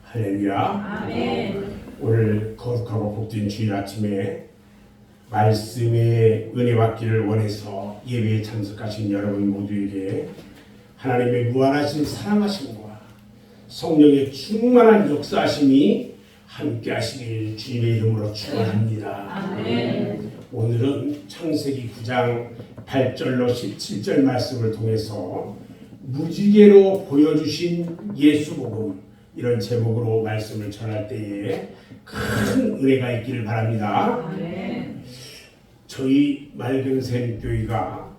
할렐루야. 아멘. 오늘 거룩하고 복된 주일 아침에 말씀의 은혜 받기를 원해서 예배에 참석하신 여러분 모두에게 하나님의 무한하신 사랑하심과 성령의 충만한 역사하심이 함께 하시길 주님의 이름으로 축원합니다. 아멘. 오늘은 창세기 9장 8절로 17절 말씀을 통해서 무지개로 보여주신 예수복음, 이런 제목으로 말씀을 전할 때에 큰 은혜가 있기를 바랍니다. 아멘. 저희 맑은샘 교회가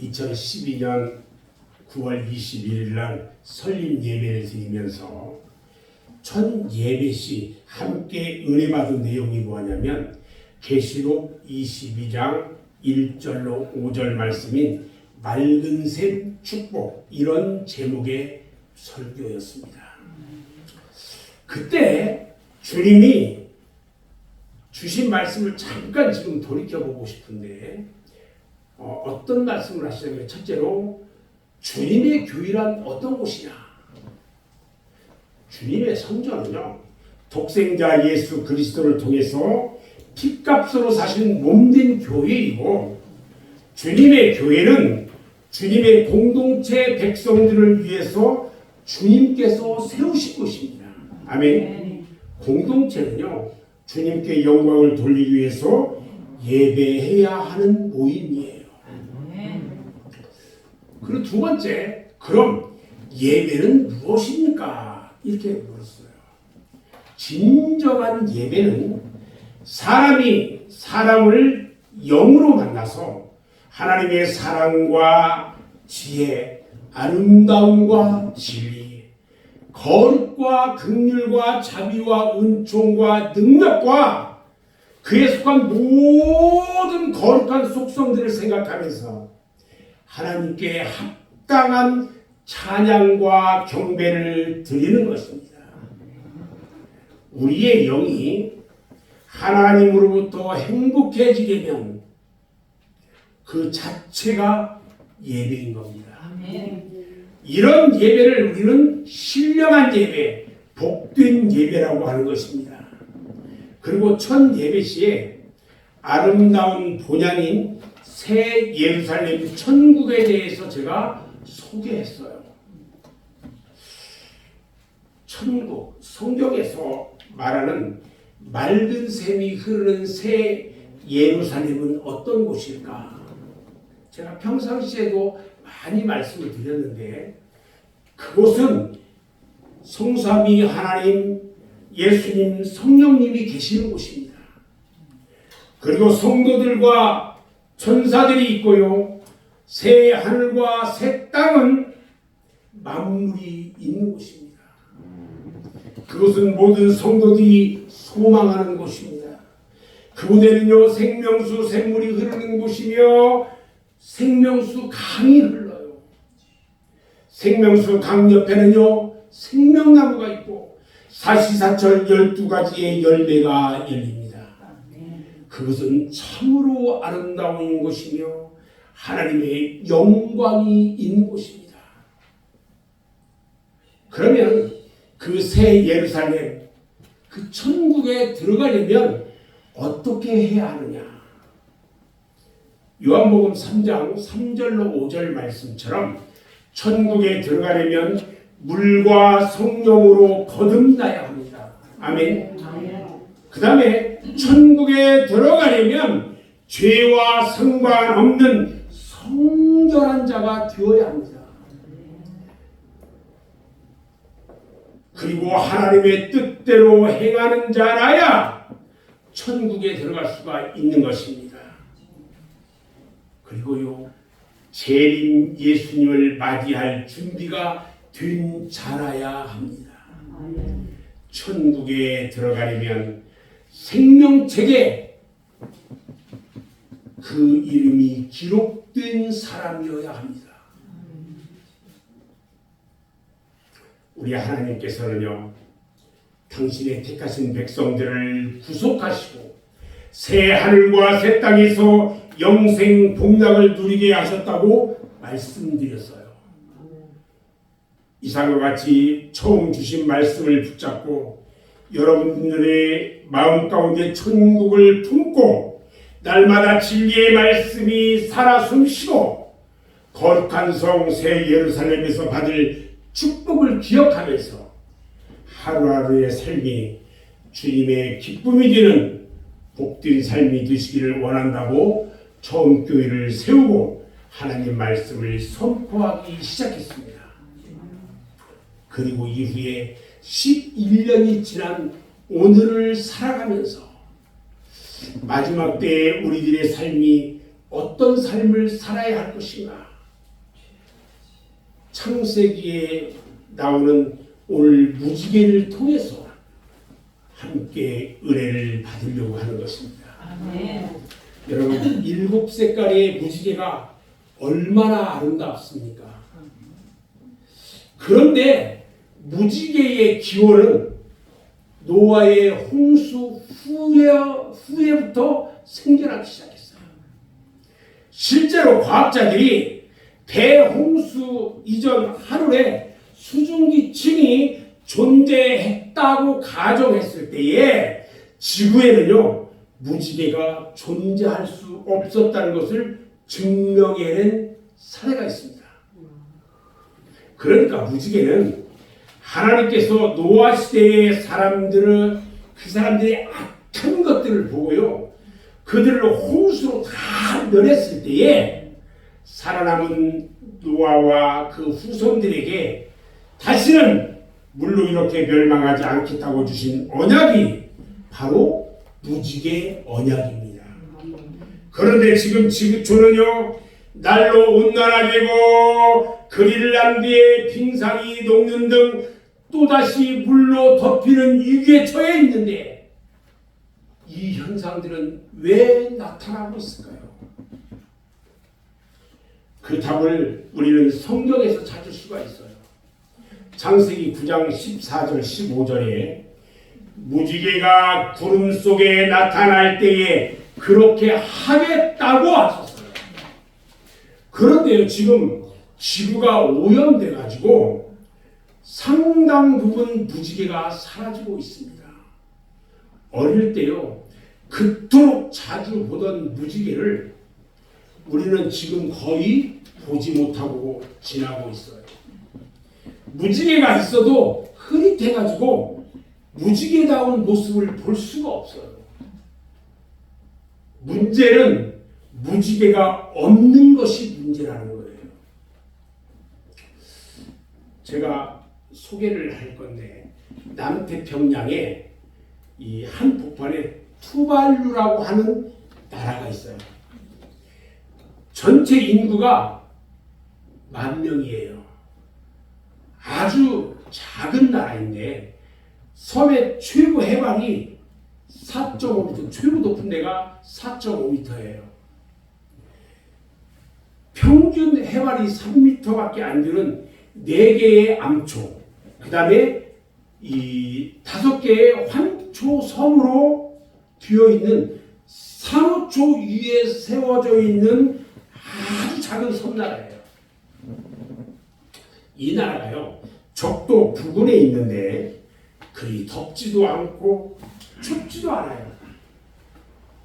2012년 9월 21일 날 설립 예배를 드리면서 첫 예배 시 함께 은혜 받은 내용이 뭐냐면 계시록 22장 1절로 5절 말씀인 맑은샘 축복, 이런 제목의 설교였습니다. 그때 주님이 주신 말씀을 잠깐 지금 돌이켜보고 싶은데 어떤 말씀을 하시냐면, 첫째로 주님의 교회란 어떤 곳이냐. 주님의 성전은요, 독생자 예수 그리스도를 통해서 핏값으로 사신 몸된 교회이고, 주님의 교회는 주님의 공동체 백성들을 위해서 주님께서 세우신 곳입니다. 아멘. 공동체는요, 주님께 영광을 돌리기 위해서 예배해야 하는 모임이에요. 그리고 두 번째, 그럼 예배는 무엇입니까? 이렇게 물었어요. 진정한 예배는 사람이 사람을 영으로 만나서 하나님의 사랑과 지혜, 아름다움과 진리, 거룩과 긍휼과 자비와 은총과 능력과 그에 속한 모든 거룩한 속성들을 생각하면서 하나님께 합당한 찬양과 경배를 드리는 것입니다. 우리의 영이 하나님으로부터 행복해지려면 그 자체가 예배인 겁니다. 이런 예배를 우리는 신령한 예배, 복된 예배라고 하는 것입니다. 그리고 첫 예배 시에 아름다운 본향인 새 예루살렘 천국에 대해서 제가 소개했어요. 천국, 성경에서 말하는 맑은 샘이 흐르는 새 예루살렘은 어떤 곳일까? 제가 평상시에도 많이 말씀을 드렸는데, 그곳은 성삼위 하나님, 예수님, 성령님이 계시는 곳입니다. 그리고 성도들과 천사들이 있고요, 새 하늘과 새 땅은 만물이 있는 곳입니다. 그곳은 모든 성도들이 소망하는 곳입니다. 그곳에는요, 생명수 샘물이 흐르는 곳이며 생명수 강이 흘러요. 생명수 강 옆에는요, 생명나무가 있고 사시사철 12가지의 열매가 열립니다. 그것은 참으로 아름다운 곳이며 하나님의 영광이 있는 곳입니다. 그러면 그 새 예루살렘, 그 천국에 들어가려면 어떻게 해야 하느냐? 요한복음 3장 3절로 5절 말씀처럼 천국에 들어가려면 물과 성령으로 거듭나야 합니다. 아멘. 그 다음에 천국에 들어가려면 죄와 상관없는 성결한 자가 되어야 합니다. 그리고 하나님의 뜻대로 행하는 자라야 천국에 들어갈 수가 있는 것입니다. 그리고요, 재림 예수님을 맞이할 준비가 된 자라야 합니다. 천국에 들어가려면 생명책에 그 이름이 기록된 사람이어야 합니다. 우리 하나님께서는요, 당신의 택하신 백성들을 구속하시고 새 하늘과 새 땅에서 영생 복락을 누리게 하셨다고 말씀드렸어요. 이상과 같이 처음 주신 말씀을 붙잡고 여러분들의 마음 가운데 천국을 품고 날마다 진리의 말씀이 살아 숨쉬고 거룩한 성 새 예루살렘에서 받을 축복을 기억하면서 하루하루의 삶이 주님의 기쁨이 되는 복된 삶이 되시기를 원한다고 처음 교회를 세우고 하나님 말씀을 선포하기 시작했습니다. 그리고 이후에 11년이 지난 오늘을 살아가면서 마지막 때에 우리들의 삶이 어떤 삶을 살아야 할 것인가? 창세기에 나오는 오늘 무지개를 통해서 함께 은혜를 받으려고 하는 것입니다. 아멘. 여러분, 7색깔의 무지개가 얼마나 아름답습니까? 그런데 무지개의 기원은 노아의 홍수 후에부터 생겨나기 시작했어요. 실제로 과학자들이 대홍수 이전 하루에 수증기층이 존재했다고 가정했을 때에 지구에는요 무지개가 존재할 수 없었다는 것을 증명해낸 사례가 있습니다. 그러니까 무지개는 하나님께서 노아 시대의 그 사람들의 악한 것들을 보고요 그들을 홍수로 다 멸했을 때에 살아남은 노아와 그 후손들에게 다시는 물로 이렇게 멸망하지 않겠다고 주신 언약이 바로 무지개 언약입니다. 그런데 지금 지구촌은요 날로 온난화되고 그린란드의 뒤에 빙상이 녹는 등 또다시 물로 덮이는 위기에 처해 있는데 이 현상들은 왜 나타나고 있을까요? 그 답을 우리는 성경에서 찾을 수가 있어요. 창세기 9장 14절 15절에 무지개가 구름 속에 나타날 때에 그렇게 하겠다고 하셨어요. 그런데요 지금 지구가 오염돼 가지고 상당 부분 무지개가 사라지고 있습니다. 어릴 때요 그토록 자주 보던 무지개를 우리는 지금 거의 보지 못하고 지나고 있어요. 무지개가 있어도 흐릿해 가지고 무지개다운 모습을 볼 수가 없어요. 문제는 무지개가 없는 것이 문제라는 거예요. 제가 소개를 할 건데 남태평양에 이 한복판에 투발루라고 하는 나라가 있어요. 전체 인구가 10,000명이에요. 아주 작은 나라인데 섬의 최고 해발이 4.5m, 최고 높은 데가 4.5m예요. 평균 해발이 3m밖에 안 되는 4개의 암초, 그 다음에 이 5개의 환초 섬으로 되어 있는 산호초 위에 세워져 있는 아주 작은 섬나라예요. 이 나라가요 적도 부근에 있는데 그리 덥지도 않고 춥지도 않아요.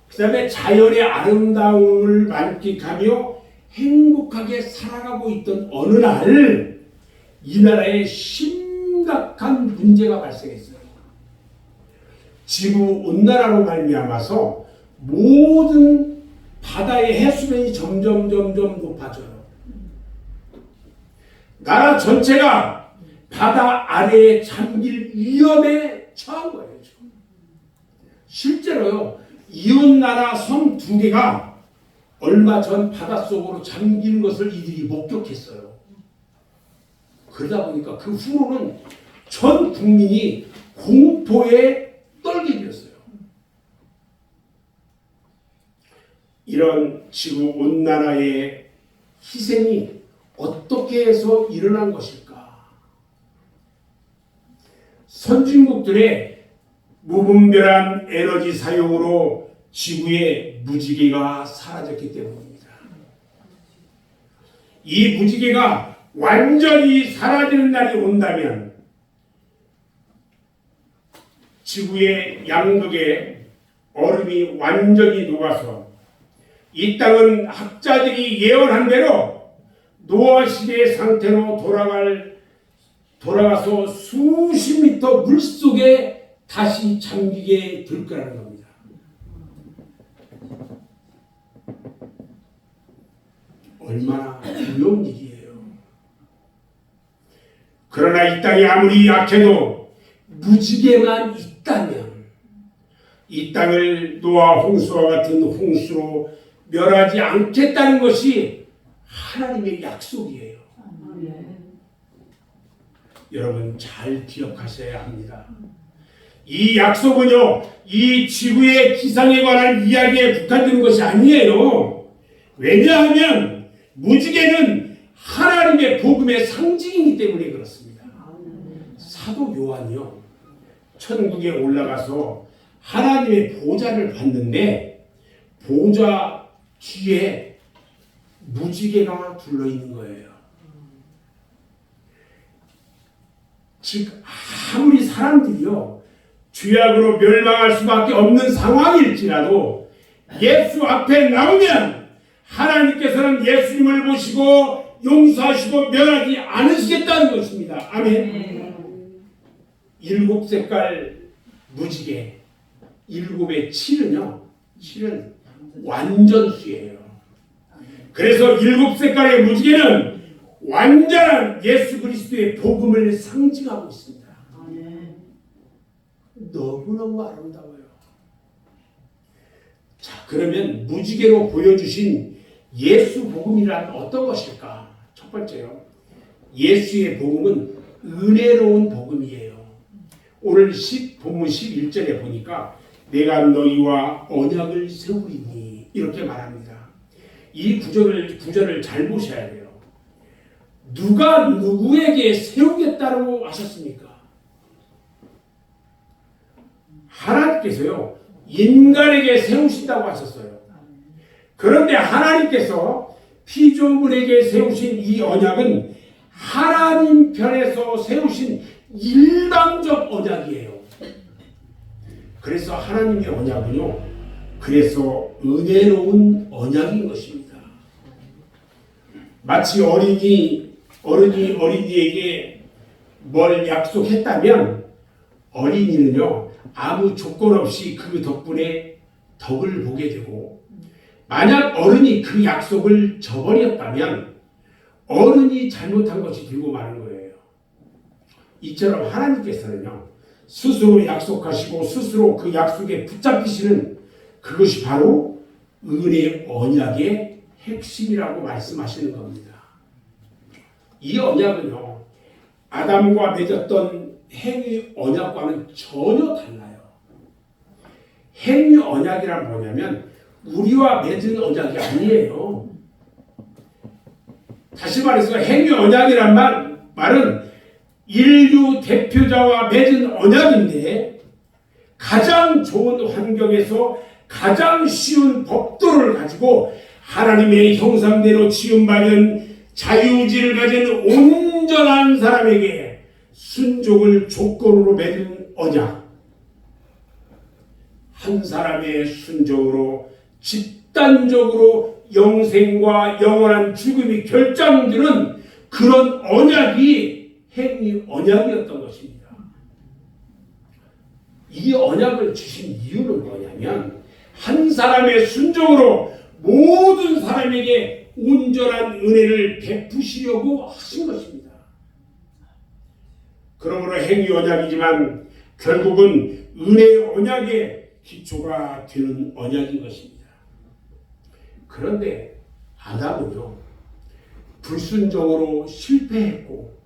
그 다음에 자연의 아름다움을 만끽하며 행복하게 살아가고 있던 어느 날 이 나라에 심각한 문제가 발생했어요. 지구 온난화로 말미암아서 모든 바다의 해수면이 점점 높아져요. 나라 전체가 바다 아래에 잠길 위험에 처한 거예요. 지금. 실제로요 이웃 나라 섬 2개가 얼마 전 바닷속으로 잠기는 것을 이들이 목격했어요. 그러다 보니까 그 후로는 전 국민이 공포에 떨게 되었어요. 이런 지구 온난화의 희생이 어떻게 해서 일어난 것일까? 선진국들의 무분별한 에너지 사용으로 지구의 무지개가 사라졌기 때문입니다. 이 무지개가 완전히 사라지는 날이 온다면 지구의 양극에 얼음이 완전히 녹아서 이 땅은 학자들이 예언한 대로 노아 시대의 상태로 돌아가서 수십 미터 물속에 다시 잠기게 될 거라는 겁니다. 얼마나 두려운 일이에요. 그러나 이 땅이 아무리 약해도 무지개만 있다면 이 땅을 노아 홍수와 같은 홍수로 멸하지 않겠다는 것이 하나님의 약속이에요. 여러분 잘 기억하셔야 합니다. 이 약속은요, 이 지구의 기상에 관한 이야기에 국한되는 것이 아니에요. 왜냐하면 무지개는 하나님의 복음의 상징이기 때문에 그렇습니다. 사도 요한이요, 천국에 올라가서 하나님의 보좌를 봤는데 보좌 뒤에 무지개가 둘러있는 거예요. 즉 아무리 사람들이요 죄악으로 멸망할 수밖에 없는 상황일지라도 예수 앞에 나오면 하나님께서는 예수님을 보시고 용서하시고 멸하지 않으시겠다는 것입니다. 아멘. 일곱 색깔 무지개, 일곱의 7은요, 7은 완전수예요. 그래서 일곱 색깔의 무지개는 완전한 예수 그리스도의 복음을 상징하고 있습니다. 너무너무 아름다워요. 자, 그러면 무지개로 보여주신 예수 복음이란 어떤 것일까? 첫 번째요, 예수의 복음은 은혜로운 복음이에요. 오늘 본문 11절에 보니까 내가 너희와 언약을 세우리니 이렇게 말합니다. 이 구절을 잘 보셔야 돼요. 누가 누구에게 세우겠다고 하셨습니까? 하나님께서요, 인간에게 세우신다고 하셨어요. 그런데 하나님께서 피조물에게 세우신 이 언약은 하나님 편에서 세우신 일방적 언약이에요. 그래서 하나님의 언약은요, 그래서 은혜로운 언약인 것입니다. 마치 어른이 어린이에게 뭘 약속했다면 어린이는요, 아무 조건 없이 그 덕분에 덕을 보게 되고, 만약 어른이 그 약속을 저버렸다면 어른이 잘못한 것이 되고 마는 거예요. 이처럼 하나님께서는요, 스스로 약속하시고 스스로 그 약속에 붙잡히시는 그것이 바로 은혜 언약의 핵심이라고 말씀하시는 겁니다. 이 언약은요, 아담과 맺었던 행위 언약과는 전혀 달라요. 행위 언약이란 뭐냐면 우리와 맺은 언약이 아니에요. 다시 말해서 행위 언약이란 말은 인류 대표자와 맺은 언약인데, 가장 좋은 환경에서 가장 쉬운 법도를 가지고 하나님의 형상대로 지음받은 자유의지를 가진 온전한 사람에게 순종을 조건으로 맺은 언약. 한 사람의 순종으로 집단적으로 영생과 영원한 죽음이 결정되는 그런 언약이 행위 언약이었던 것입니다. 이 언약을 주신 이유는 뭐냐면 한 사람의 순종으로 모든 사람에게 온전한 은혜를 베푸시려고 하신 것입니다. 그러므로 행위 언약이지만 결국은 은혜 언약의 기초가 되는 언약인 것입니다. 그런데 아담은요, 불순종으로 실패했고,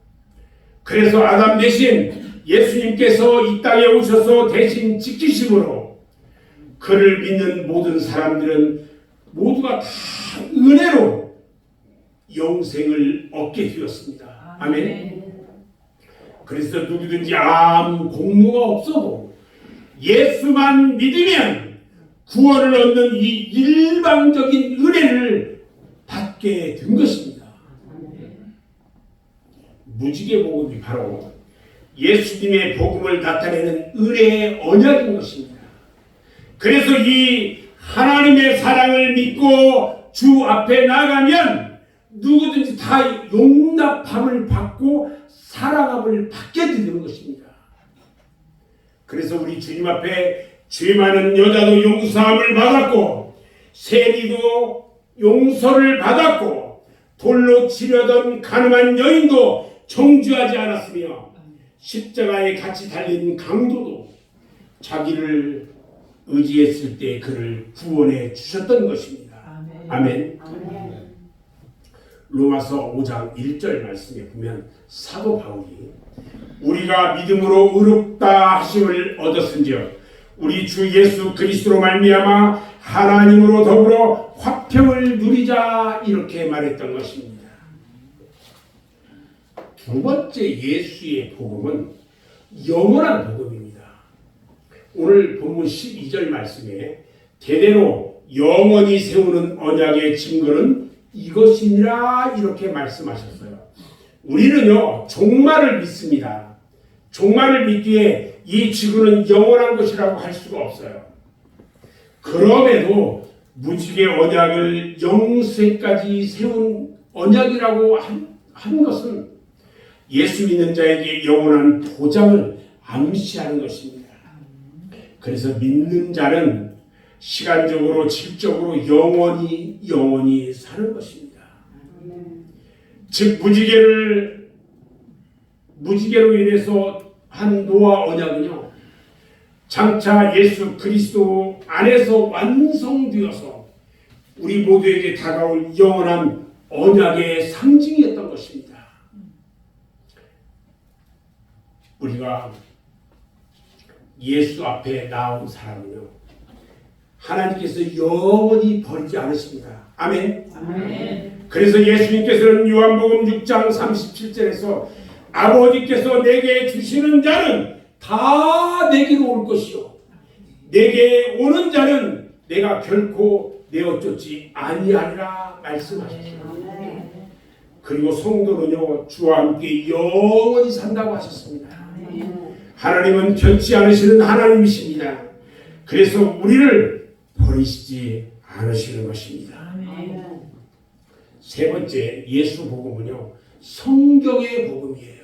그래서 아담 대신 예수님께서 이 땅에 오셔서 대신 지키심으로 그를 믿는 모든 사람들은 모두가 다 은혜로 영생을 얻게 되었습니다. 아멘. 그래서 누구든지 아무 공로가 없어도 예수만 믿으면 구원을 얻는 이 일방적인 은혜를 받게 된 것입니다. 무지개 복음이 바로 예수님의 복음을 나타내는 은혜의 언약인 것입니다. 그래서 이 하나님의 사랑을 믿고 주 앞에 나가면 누구든지 다 용납함을 받고 사랑함을 받게 되는 것입니다. 그래서 우리 주님 앞에 죄 많은 여자도 용서함을 받았고 세리도 용서를 받았고 돌로 치려던 가늠한 여인도 정죄하지 않았으며 십자가에 같이 달린 강도도 자기를 의지했을 때 그를 구원해 주셨던 것입니다. 아멘. 로마서 5장 1절 말씀에 보면 사도 바울이 우리가 믿음으로 의롭다 하심을 얻었은즉 우리 주 예수 그리스도로 말미암아 하나님으로 더불어 화평을 누리자 이렇게 말했던 것입니다. 두 번째 예수의 복음은 영원한 복음입니다. 오늘 본문 12절 말씀에 대대로 영원히 세우는 언약의 증거는 이것이니라 이렇게 말씀하셨어요. 우리는요 종말을 믿습니다. 종말을 믿기에 이 지구는 영원한 것이라고 할 수가 없어요. 그럼에도 무지개 언약을 영생까지 세운 언약이라고 한 것은 예수 믿는 자에게 영원한 보장을 암시하는 것입니다. 그래서 믿는 자는 시간적으로 질적으로 영원히 사는 것입니다. 즉 무지개로 인해서 한 노아 언약은요 장차 예수 그리스도 안에서 완성되어서 우리 모두에게 다가올 영원한 언약의 상징이었던 것입니다. 우리가 예수 앞에 나온 사람은요 하나님께서 영원히 버리지 않으십니다. 아멘. 그래서 예수님께서는 요한복음 6장 37절에서 아버지께서 내게 주시는 자는 다 내게로 올 것이요 내게 오는 자는 내가 결코 내어 쫓지 아니하리라 말씀하셨습니다. 그리고 성도는요 주와 함께 영원히 산다고 하셨습니다. 하나님은 변치 않으시는 하나님이십니다. 그래서 우리를 버리시지 않으시는 것입니다. 세 번째 예수 복음은요 성경의 복음이에요.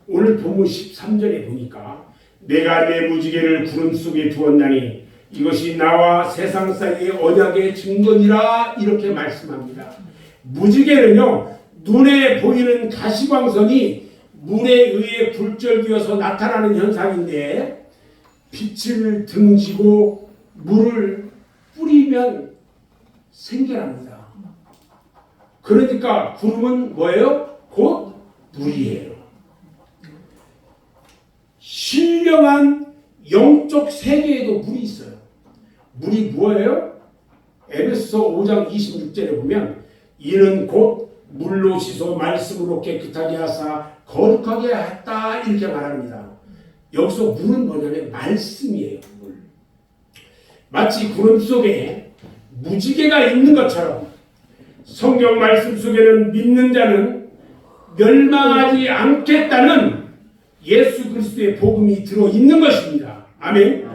오늘 본문 13절에 보니까 내가 내 무지개를 구름 속에 두었나니 이것이 나와 세상 사이의 언약의 증거니라 이렇게 말씀합니다. 무지개는요 눈에 보이는 가시광선이 물에 의해 굴절되어서 나타나는 현상인데 빛을 등지고 물을 뿌리면 생겨납니다. 그러니까 구름은 뭐예요? 곧 물이에요. 신령한 영적 세계에도 물이 있어요. 물이 뭐예요? 에베소서 5장 26절에 보면 이는 곧 물로 씻어 말씀으로 깨끗하게 하사 거룩하게 했다 이렇게 말합니다. 여기서 물은 뭐냐면 말씀이에요. 물. 마치 구름 속에 무지개가 있는 것처럼 성경 말씀 속에는 믿는 자는 멸망하지 않겠다는 예수 그리스도의 복음이 들어있는 것입니다. 아멘.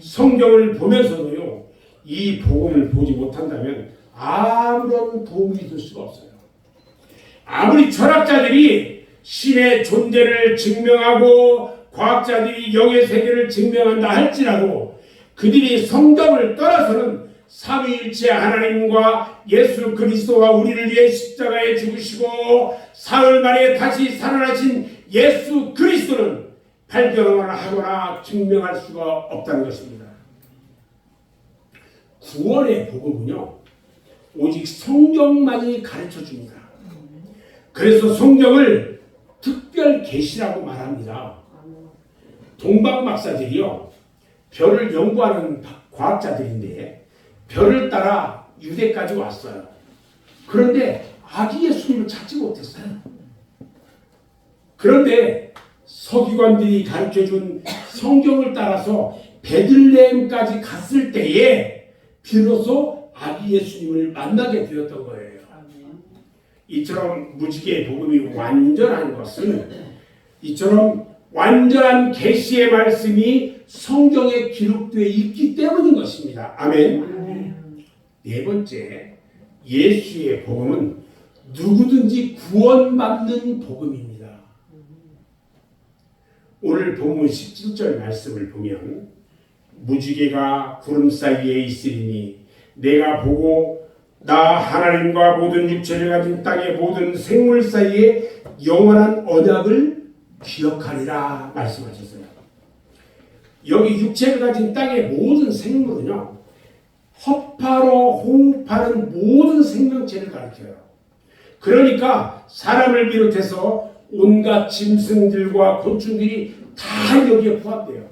성경을 보면서도요 이 복음을 보지 못한다면 아무런 도움이 될 수가 없어요. 아무리 철학자들이 신의 존재를 증명하고 과학자들이 영의 세계를 증명한다 할지라도 그들이 성경을 떠나서는 삼위일체 하나님과 예수 그리스도와 우리를 위해 십자가에 죽으시고 사흘 만에 다시 살아나신 예수 그리스도는 발견을 하거나 증명할 수가 없다는 것입니다. 구원의 복음은요 오직 성경만이 가르쳐 줍니다. 그래서 성경을 특별 계시라고 말합니다. 동방 박사들이요 별을 연구하는 과학자들인데 별을 따라 유대까지 왔어요. 그런데 아기 예수님을 찾지 못했어요. 그런데 서기관들이 가르쳐준 성경을 따라서 베들레헴까지 갔을 때에 비로소 아기 예수님을 만나게 되었던 거예요. 이처럼 무지개의 복음이 완전한 것은 이처럼 완전한 계시의 말씀이 성경에 기록되어 있기 때문인 것입니다. 아멘. 네 번째, 예수의 복음은 누구든지 구원받는 복음입니다. 오늘 본문 17절 말씀을 보면 무지개가 구름 사이에 있으리니 내가 보고 나 하나님과 모든 육체를 가진 땅의 모든 생물 사이에 영원한 언약을 기억하리라 말씀하셨어요. 여기 육체를 가진 땅의 모든 생물은요, 허파로 호흡하는 모든 생명체를 가리켜요. 그러니까 사람을 비롯해서 온갖 짐승들과 곤충들이 다 여기에 포함돼요.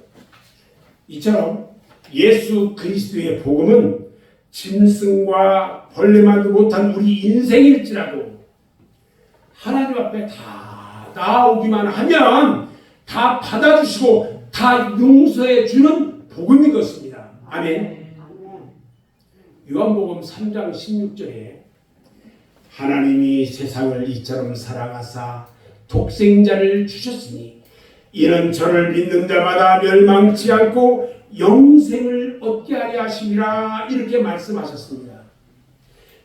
이처럼 예수 그리스도의 복음은 짐승과 벌레만도 못한 우리 인생일지라도 하나님 앞에 다 나오기만 하면 다 받아주시고 다 용서해 주는 복음인 것입니다. 아멘. 요한복음 3장 16절에 하나님이 세상을 이처럼 사랑하사 독생자를 주셨으니 이는 저를 믿는 자마다 멸망치 않고 영생을 얻게 하려 하심이라 이렇게 말씀하셨습니다.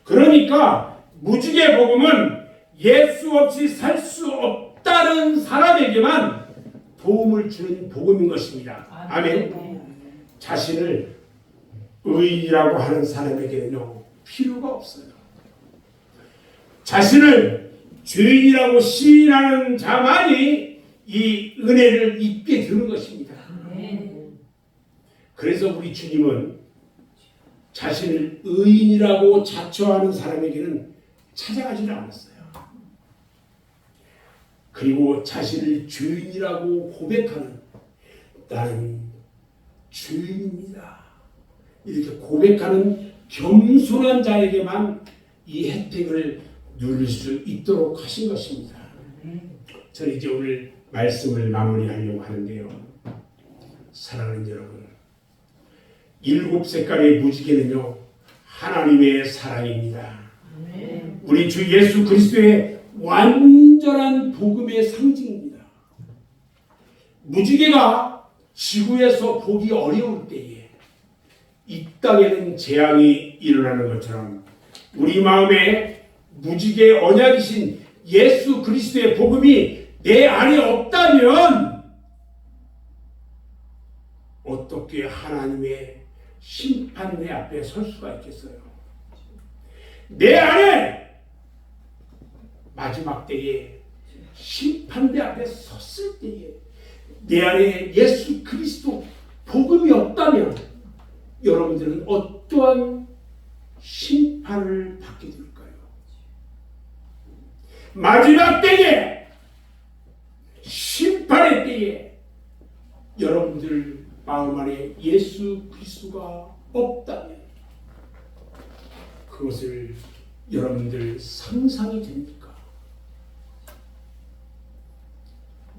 그러니까 무지개 복음은 예수 없이 살 수 없다는 사람에게만 도움을 주는 복음인 것입니다. 아멘. 자신을 의인이라고 하는 사람에게는요, 필요가 없어요. 자신을 죄인이라고 시인하는 자만이 이 은혜를 입게 되는 것입니다. 그래서 우리 주님은 자신을 의인이라고 자처하는 사람에게는 찾아가지를 않았어요. 그리고 자신을 죄인이라고 고백하는 나는 죄인입니다. 이렇게 고백하는 겸손한 자에게만 이 혜택을 누릴 수 있도록 하신 것입니다. 저는 이제 오늘 말씀을 마무리하려고 하는데요. 사랑하는 여러분, 7색깔의 무지개는요, 하나님의 사랑입니다. 우리 주 예수 그리스도의 완전한 복음의 상징입니다. 무지개가 지구에서 보기 어려울 때에 이 땅에는 재앙이 일어나는 것처럼 우리 마음에 무지개 언약이신 예수 그리스도의 복음이 내 안에 없다면 어떻게 하나님의 심판대 앞에 설 수가 있겠어요? 내 안에 마지막 때에 심판대 앞에 섰을 때에 내 안에 예수 그리스도 복음이 없다면 여러분들은 어떠한 심판을 받게 될까요? 마지막 때에 심판의 때에 여러분들 마음 안에 예수 그리스도가 없다면 그것을 여러분들 상상이 됩니까?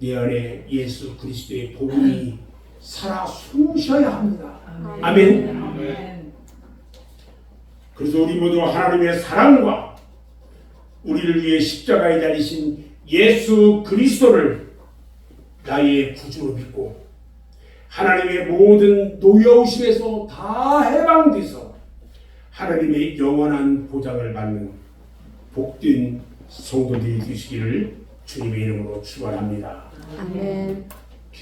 내 안에 예수 그리스도의 복음이 살아 숨쉬어야 합니다. 아멘. 그래서 우리 모두 하나님의 사랑과 우리를 위해 십자가에 달리신 예수 그리스도를 나의 구주로 믿고 하나님의 모든 노여우심에서 다 해방돼서 하나님의 영원한 보장을 받는 복된 성도들이 되시기를 주님의 이름으로 축원합니다. 아멘.